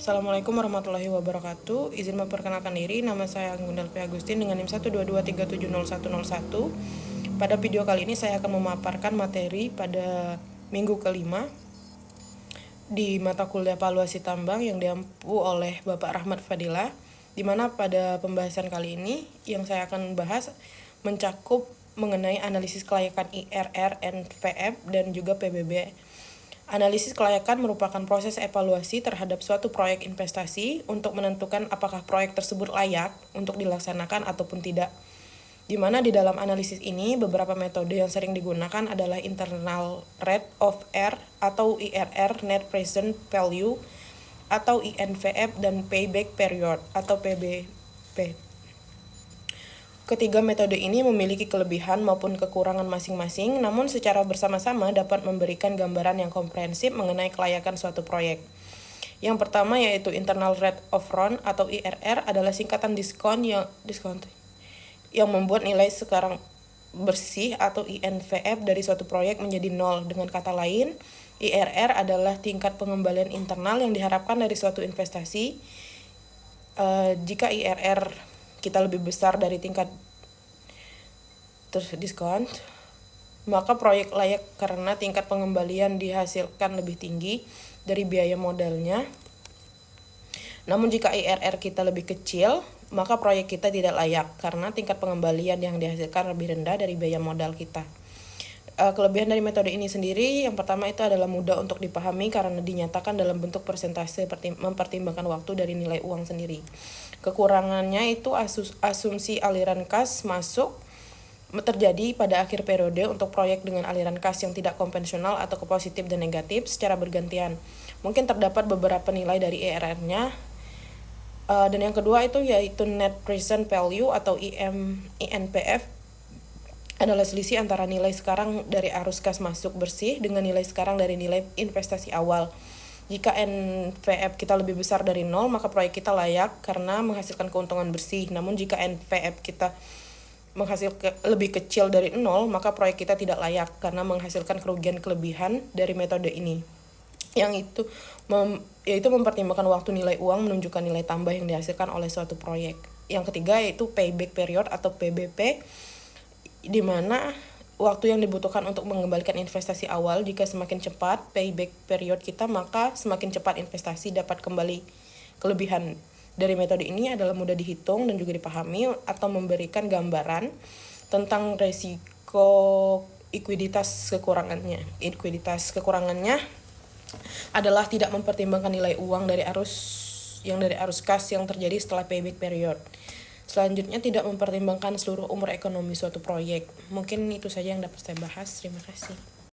Assalamualaikum warahmatullahi wabarakatuh. Izin memperkenalkan diri, nama saya Anggun Delvi Agustin dengan NIM 122370101. Pada video kali ini saya akan memaparkan materi pada minggu kelima di mata kuliah valuasi tambang yang diampu oleh Bapak Rahmat Fadilah, di mana pada pembahasan kali ini yang saya akan bahas mencakup mengenai analisis kelayakan IRR, NVF, dan juga PBB. Analisis kelayakan merupakan proses evaluasi terhadap suatu proyek investasi untuk menentukan apakah proyek tersebut layak untuk dilaksanakan ataupun tidak. Di mana di dalam analisis ini beberapa metode yang sering digunakan adalah internal rate of error atau IRR, net present value atau INVF, dan payback period atau PBP. Ketiga metode ini memiliki kelebihan maupun kekurangan masing-masing, namun secara bersama-sama dapat memberikan gambaran yang komprehensif mengenai kelayakan suatu proyek. Yang pertama yaitu internal rate of return atau IRR adalah singkatan diskon yang membuat nilai sekarang bersih atau INVF dari suatu proyek menjadi nol. Dengan kata lain, IRR adalah tingkat pengembalian internal yang diharapkan dari suatu investasi. Jika IRR kita lebih besar dari tingkat diskon, maka proyek layak karena tingkat pengembalian dihasilkan lebih tinggi dari biaya modalnya. Namun jika IRR kita lebih kecil, maka proyek kita tidak layak karena tingkat pengembalian yang dihasilkan lebih rendah dari biaya modal kita. Kelebihan dari metode ini sendiri, yang pertama itu adalah mudah untuk dipahami karena dinyatakan dalam bentuk persentase mempertimbangkan waktu dari nilai uang sendiri. Kekurangannya itu asumsi aliran kas masuk terjadi pada akhir periode untuk proyek dengan aliran kas yang tidak konvensional atau ke positif dan negatif secara bergantian. Mungkin terdapat beberapa nilai dari IRR-nya. Dan yang kedua itu yaitu net present value atau INPF adalah selisih antara nilai sekarang dari arus kas masuk bersih dengan nilai sekarang dari nilai investasi awal. Jika NVF kita lebih besar dari 0, maka proyek kita layak karena menghasilkan keuntungan bersih. Namun jika NVF kita menghasilkan lebih kecil dari 0, maka proyek kita tidak layak karena menghasilkan kerugian kelebihan dari metode ini. Yaitu mempertimbangkan waktu nilai uang menunjukkan nilai tambah yang dihasilkan oleh suatu proyek. Yang ketiga yaitu payback period atau PBP, di mana waktu yang dibutuhkan untuk mengembalikan investasi awal. Jika semakin cepat payback period kita, maka semakin cepat investasi dapat kembali. Kelebihan dari metode ini adalah mudah dihitung dan juga dipahami atau memberikan gambaran tentang resiko ikuiditas kekurangannya. Ikuiditas kekurangannya adalah tidak mempertimbangkan nilai uang dari arus kas yang terjadi setelah payback period. Selanjutnya, tidak mempertimbangkan seluruh umur ekonomi suatu proyek. Mungkin itu saja yang dapat saya bahas. Terima kasih.